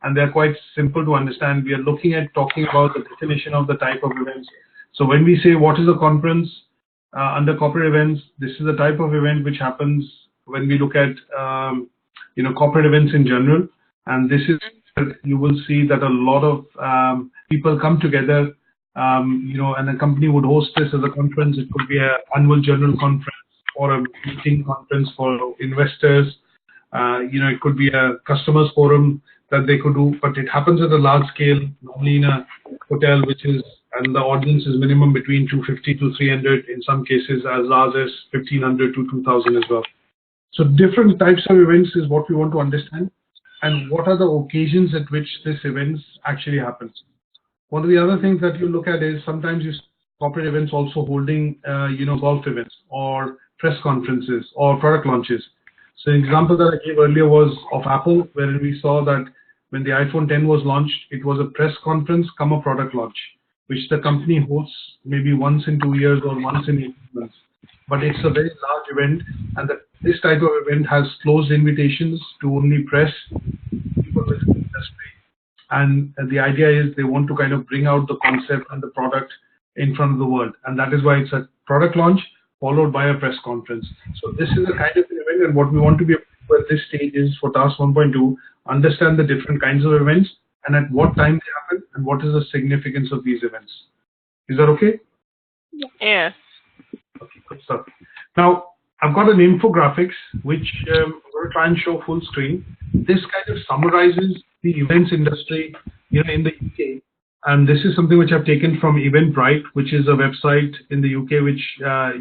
and they're quite simple to understand. We are looking at talking about the definition of the type of events. So when we say what is a conference under corporate events, this is the type of event which happens when we look at corporate events in general, and this is you will see that a lot of people come together, and a company would host this as a conference. It could be an annual general conference or a meeting conference for investors. It could be a customers forum that they could do, but it happens at a large scale, normally in a hotel, and the audience is minimum between 250 to 300, in some cases as large as 1500 to 2000 as well. So different types of events is what we want to understand, and what are the occasions at which this events actually happens. One of the other things that you look at is sometimes you see corporate events also holding, golf events or press conferences or product launches. So an example that I gave earlier was of Apple, wherein we saw that when the iPhone 10 was launched, it was a press conference come a product launch, which the company hosts maybe once in 2 years or once in 18 months. But it's a very large event, and this type of event has closed invitations to only press people within the industry. And the idea is they want to kind of bring out the concept and the product in front of the world. And that is why it's a product launch followed by a press conference. So this is a kind of event, and what we want to be able to do at this stage is for task 1.2, understand the different kinds of events and at what time they happen and what is the significance of these events. Is that okay? Yes. Okay, good stuff. Now, I've got an infographics which I'm going to try and show full screen. This kind of summarizes the events industry in the UK. And this is something which I've taken from Eventbrite, which is a website in the UK which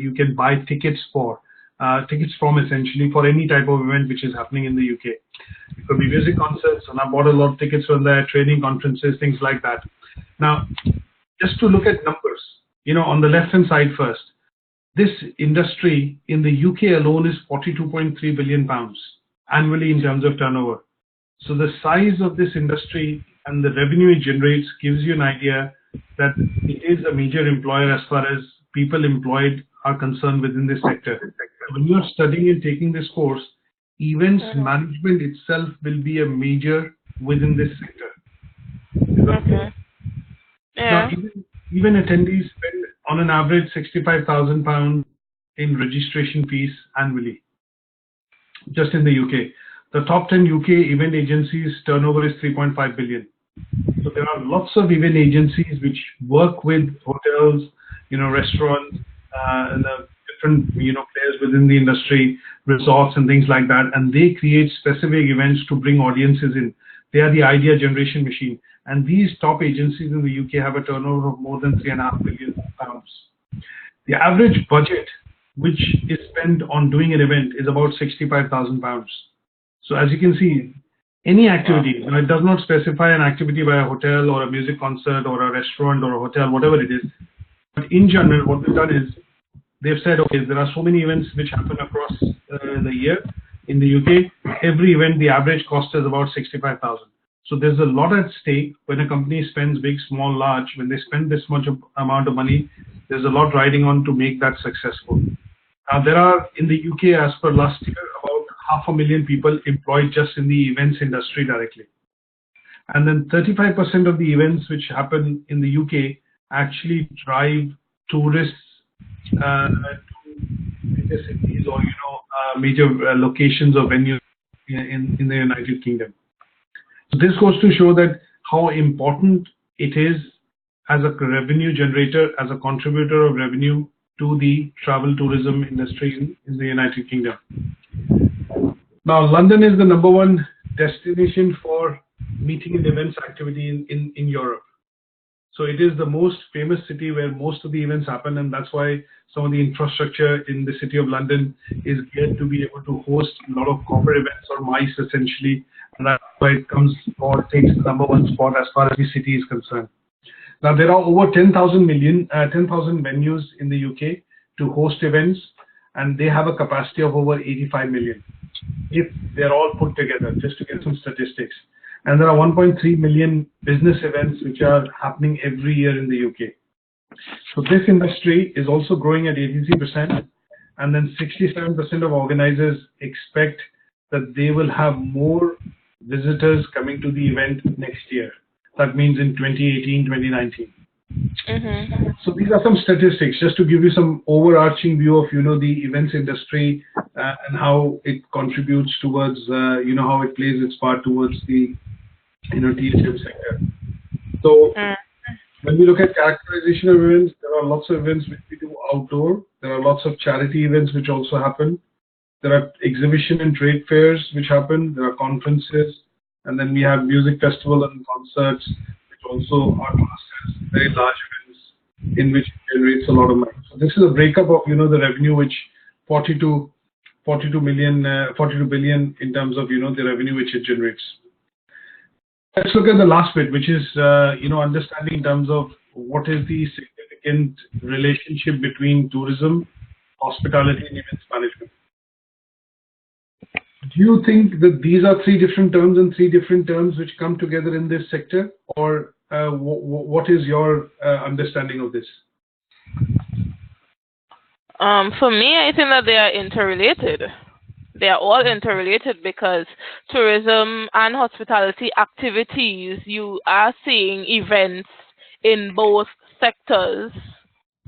you can buy tickets from essentially for any type of event which is happening in the UK. It could be music concerts, and I bought a lot of tickets from there, training conferences, things like that. Now, just to look at numbers, on the left-hand side first, this industry in the UK alone is £42.3 billion annually in terms of turnover. So the size of this industry and the revenue it generates gives you an idea that it is a major employer as far as people employed are concerned within this sector. When you're studying and taking this course, events management itself will be a major within this sector. Okay. Yeah. Now, even attendees spend on an average £65,000 in registration fees annually, just in the UK. The top 10 UK event agencies turnover is 3.5 billion. So there are lots of event agencies which work with hotels, restaurants, and different, players within the industry, resorts and things like that. And they create specific events to bring audiences in. They are the idea generation machine. And these top agencies in the UK have a turnover of more than £3.5 billion. The average budget which is spent on doing an event is about £65,000. So as you can see, any activity, it does not specify an activity by a hotel or a music concert or a restaurant or a hotel, whatever it is. But in general, what they've done is they've said, okay, there are so many events which happen across the year in the UK. Every event, the average cost is about 65,000. So there's a lot at stake when a company spends big, small, large. When they spend this much amount of money, there's a lot riding on to make that successful. Now, there are in the UK, as per last year, about 500,000 people employed just in the events industry directly. And then 35% of the events which happen in the UK actually drive tourists to major cities or major locations or venues in the United Kingdom. So this goes to show that how important it is as a revenue generator, as a contributor of revenue to the travel tourism industry in the United Kingdom. Now, London is the #1 destination for meeting and events activity in Europe. So it is the most famous city where most of the events happen, and that's why some of the infrastructure in the city of London is geared to be able to host a lot of corporate events or MICE essentially, and that's why it comes or takes the #1 spot as far as the city is concerned. Now there are over 10,000 venues in the UK to host events, and they have a capacity of over 85 million if they're all put together, just to get some statistics. And there are 1.3 million business events which are happening every year in the UK. So this industry is also growing at 83%, and then 67% of organizers expect that they will have more visitors coming to the event next year. That means in 2018, 2019. So these are some statistics just to give you some overarching view of, the events industry and how it contributes towards, how it plays its part towards the, THM sector. So when we look at characterization of events, there are lots of events which we do outdoor. There are lots of charity events which also happen. There are exhibition and trade fairs which happen. There are conferences, and then we have music festival and concerts, which also are classed as very large events in which it generates a lot of money. So this is a breakup of the revenue, which 42 billion in terms of the revenue which it generates. Let's look at the last bit, which is understanding in terms of what is the significant relationship between tourism, hospitality, and events management. Do you think that these are three different terms and three different terms which come together in this sector, or what is your understanding of this? For me, I think that they are interrelated. They are all interrelated because tourism and hospitality activities, you are seeing events in both sectors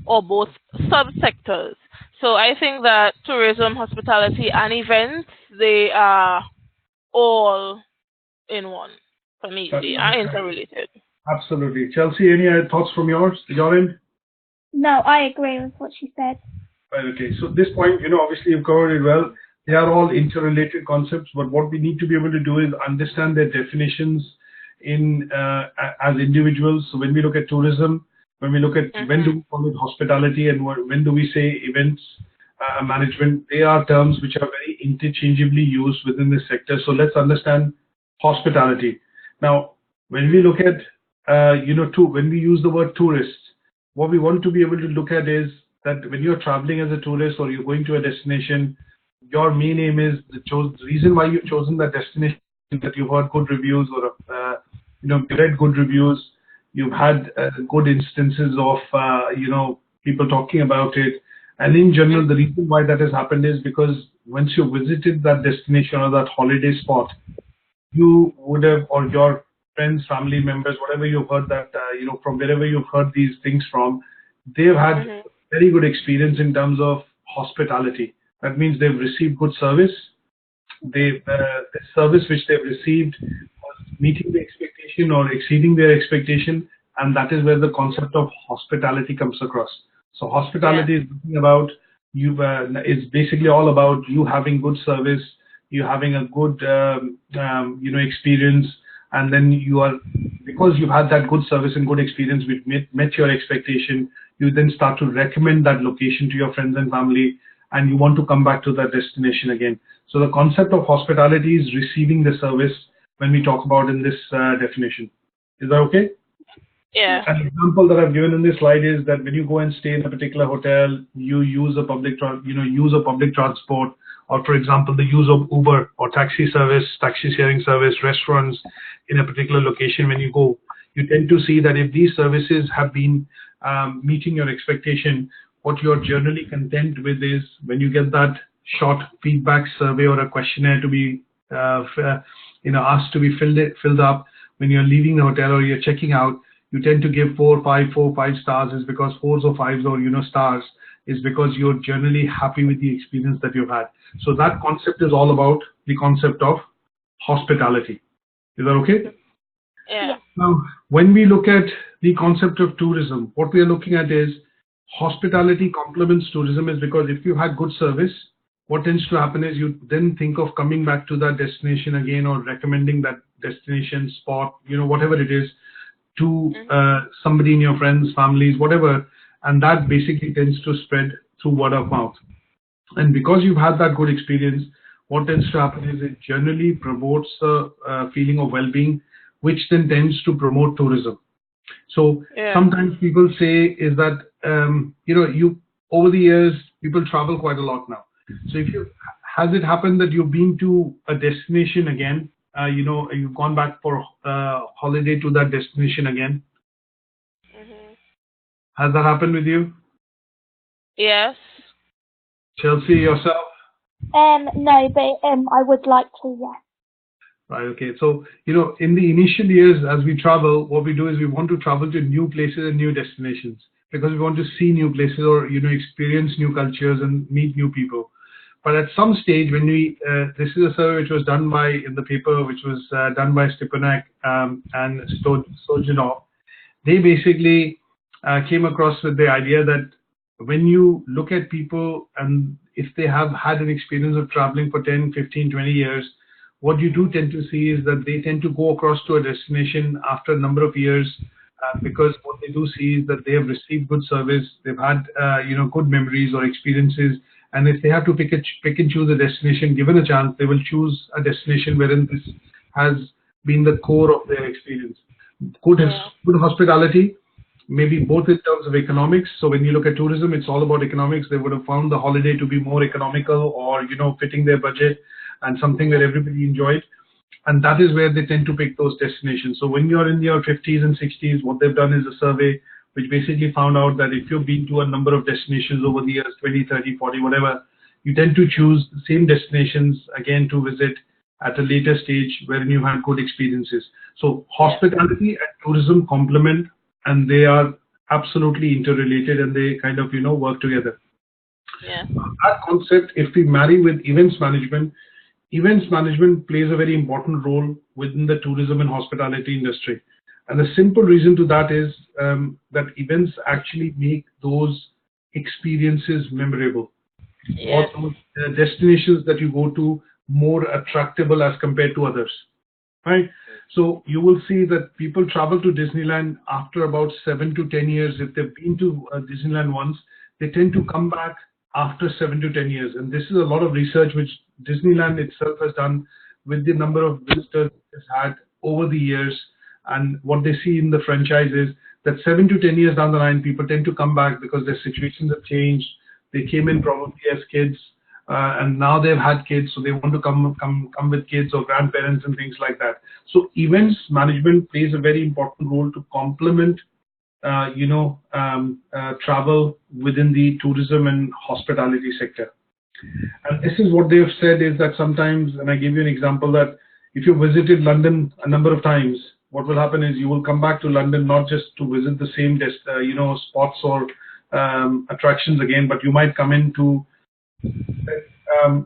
or both subsectors. So I think that tourism, hospitality, and events, they are all in one. For me, they are interrelated. Absolutely. Chelsea, any thoughts from your end? No, I agree with what she said. Right, okay. So this point, obviously you've covered it well. They are all interrelated concepts, but what we need to be able to do is understand their definitions in as individuals. So when we look at tourism, when we look at when do we call it hospitality, and when do we say events management, they are terms which are very interchangeably used within this sector. So let's understand hospitality. Now, when we look at, when we use the word tourist, what we want to be able to look at is that when you're traveling as a tourist or you're going to a destination, your main aim is the reason why you've chosen that destination, that you've heard good reviews or you read good reviews, you've had good instances of people talking about it, and in general the reason why that has happened is because once you visited that destination or that holiday spot, you would have, or your friends, family members, whatever you've heard that from wherever you've heard these things from, they've had very good experience in terms of hospitality. That means they've received good service. The service which they've received was meeting the expectation or exceeding their expectation, and that is where the concept of hospitality comes across. So hospitality is looking about you. It's basically all about you having good service, you having a good experience, and then you are, because you've had that good service and good experience which met your expectation, you then start to recommend that location to your friends and family, and you want to come back to that destination again. So the concept of hospitality is receiving the service when we talk about in this definition. Is that okay? Yeah. An example that I've given in this slide is that when you go and stay in a particular hotel, you use a public transport, or for example, the use of Uber or taxi sharing service, restaurants in a particular location. When you go, you tend to see that if these services have been meeting your expectation, what you're generally content with is when you get that short feedback survey or a questionnaire to be asked to be filled up when you're leaving the hotel or you're checking out, you tend to give 4 or 5 stars is because 4s or 5s or stars is because you're generally happy with the experience that you've had. So that concept is all about the concept of hospitality. Is that okay? Yeah. Now, when we look at the concept of tourism, what we are looking at is hospitality complements tourism, is because if you had good service, what tends to happen is you then think of coming back to that destination again or recommending that destination spot, whatever it is, to somebody in your friends, families, whatever, and that basically tends to spread through word of mouth. And because you've had that good experience, what tends to happen is it generally promotes a feeling of well-being, which then tends to promote tourism. So sometimes people say is that, you over the years, people travel quite a lot now. So has it happened that you've been to a destination again? You've gone back for holiday to that destination again. Has that happened with you? Yes. Chelsea, yourself? No, but I would like to, yes. Right, okay. So, in the initial years as we travel, what we do is we want to travel to new places and new destinations because we want to see new places or, experience new cultures and meet new people. But at some stage when this is a survey which was done in the paper, which was done by Stepanek and Stojanov, they basically came across with the idea that when you look at people and if they have had an experience of traveling for 10, 15, 20 years, what you do tend to see is that they tend to go across to a destination after a number of years because what they do see is that they have received good service, they've had good memories or experiences, and if they have to pick and choose a destination, given a chance, they will choose a destination wherein this has been the core of their experience. Good hospitality, maybe both in terms of economics. So when you look at tourism, it's all about economics. They would have found the holiday to be more economical or, fitting their budget and something that everybody enjoyed. And that is where they tend to pick those destinations. So when you're in your 50s and 60s, what they've done is a survey which basically found out that if you've been to a number of destinations over the years, 20, 30, 40, whatever, you tend to choose the same destinations again to visit at a later stage wherein you had good experiences. So hospitality and tourism complement, and they are absolutely interrelated, and they kind of, work together. Yeah. That concept, if we marry with events management plays a very important role within the tourism and hospitality industry. And the simple reason to that is that events actually make those experiences memorable. Yes. Or those destinations that you go to more attractable as compared to others, right? So you will see that people travel to Disneyland after about 7 to 10 years. If they've been to Disneyland once, they tend to come back after 7 to 10 years. And this is a lot of research which Disneyland itself has done with the number of visitors it's had over the years. And what they see in the franchise is that 7 to 10 years down the line, people tend to come back because their situations have changed. They came in probably as kids, and now they've had kids, so they want to come with kids or grandparents and things like that. So events management plays a very important role to complement, travel within the tourism and hospitality sector. And this is what they have said is that sometimes, and I give you an example, that if you visited London a number of times, what will happen is you will come back to London not just to visit the same spots or attractions again, but you might come into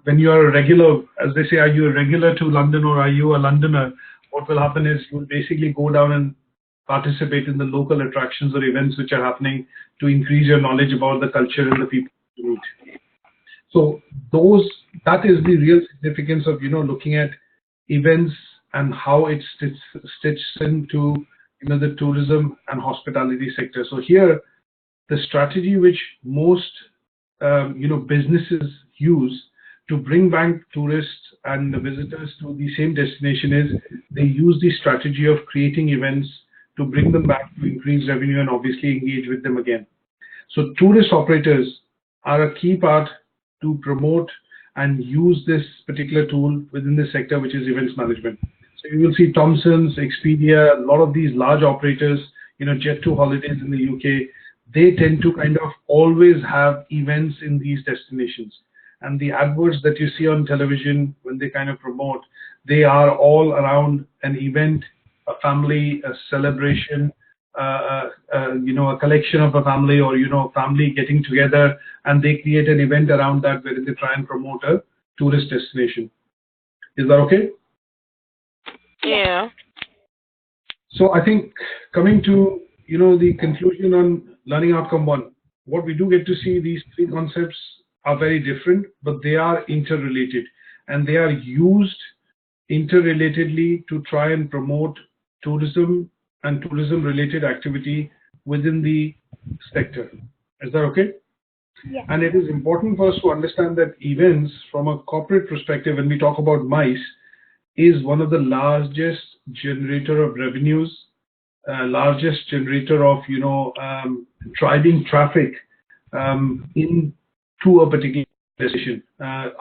when you are a regular, as they say, are you a regular to London or are you a Londoner? What will happen is you will basically go down and participate in the local attractions or events which are happening to increase your knowledge about the culture and the people you meet. So that is the real significance of looking at events and how it stitches into the tourism and hospitality sector. So here, the strategy which most businesses use to bring back tourists and the visitors to the same destination is they use the strategy of creating events to bring them back to increase revenue and obviously engage with them again. So tourist operators are a key part to promote and use this particular tool within the sector, which is events management. So you will see Thomson's, Expedia, a lot of these large operators, Jet2 Holidays in the UK, they tend to kind of always have events in these destinations. And the adverts that you see on television when they kind of promote, they are all around an event, a family, a celebration, a collection of a family or, family getting together, and they create an event around that where they try and promote a tourist destination. Is that okay? Yeah. So I think coming to, the conclusion on learning outcome 1, what we do get to see, these 3 concepts are very different, but they are interrelated and they are used interrelatedly to try and promote tourism and tourism related activity within the sector. Is that okay? Yeah. And it is important for us to understand that events from a corporate perspective, when we talk about MICE, is one of the largest generator of revenues, largest generator of, driving traffic in to a particular destination,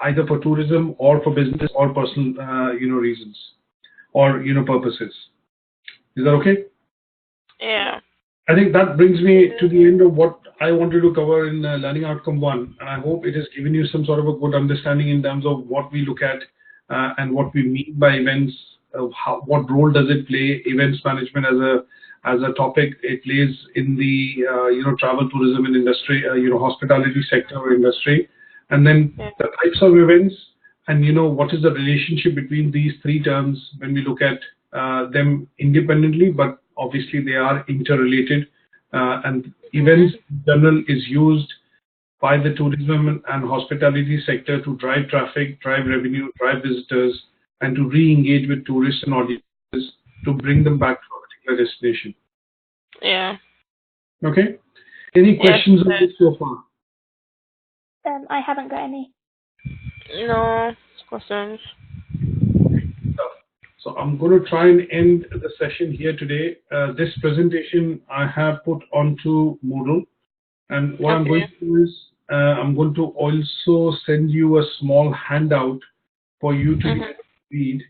either for tourism or for business or personal, reasons or purposes. Is that okay? Yeah. I think that brings me to the end of what I wanted to cover in Learning Outcome 1, and I hope it has given you some sort of a good understanding in terms of what we look at and what we mean by events. What role does it play? Events management as a topic, it plays in the travel, tourism, and industry, hospitality sector or industry, and then the types of events, and what is the relationship between these three terms when we look at them independently, but obviously they are interrelated, and events in general is used by the tourism and hospitality sector to drive traffic, drive revenue, drive visitors, and to re-engage with tourists and audiences to bring them back to a particular destination. Yeah. Okay. Any questions on this so far? I haven't got any. No questions. So I'm going to try and end the session here today. This presentation I have put onto Moodle, and what I'm going to do is I'm going to also send you a small handout for you to read,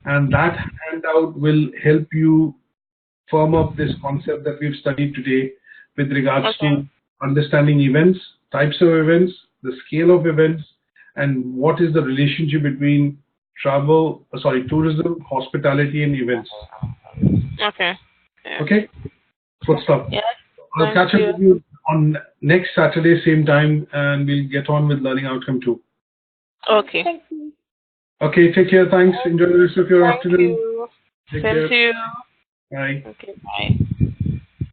and that handout will help you firm up this concept that we've studied today with regards to understanding events, types of events, the scale of events, and what is the relationship between tourism, hospitality, and events. Okay. Yeah. Okay? Good stuff. Yeah. I'll catch up with you on next Saturday, same time, and we'll get on with Learning Outcome 2. Okay. Thank you. Okay, take care. Thanks. Enjoy the rest of your afternoon. You. Take Same care. to you. Bye. Okay, bye.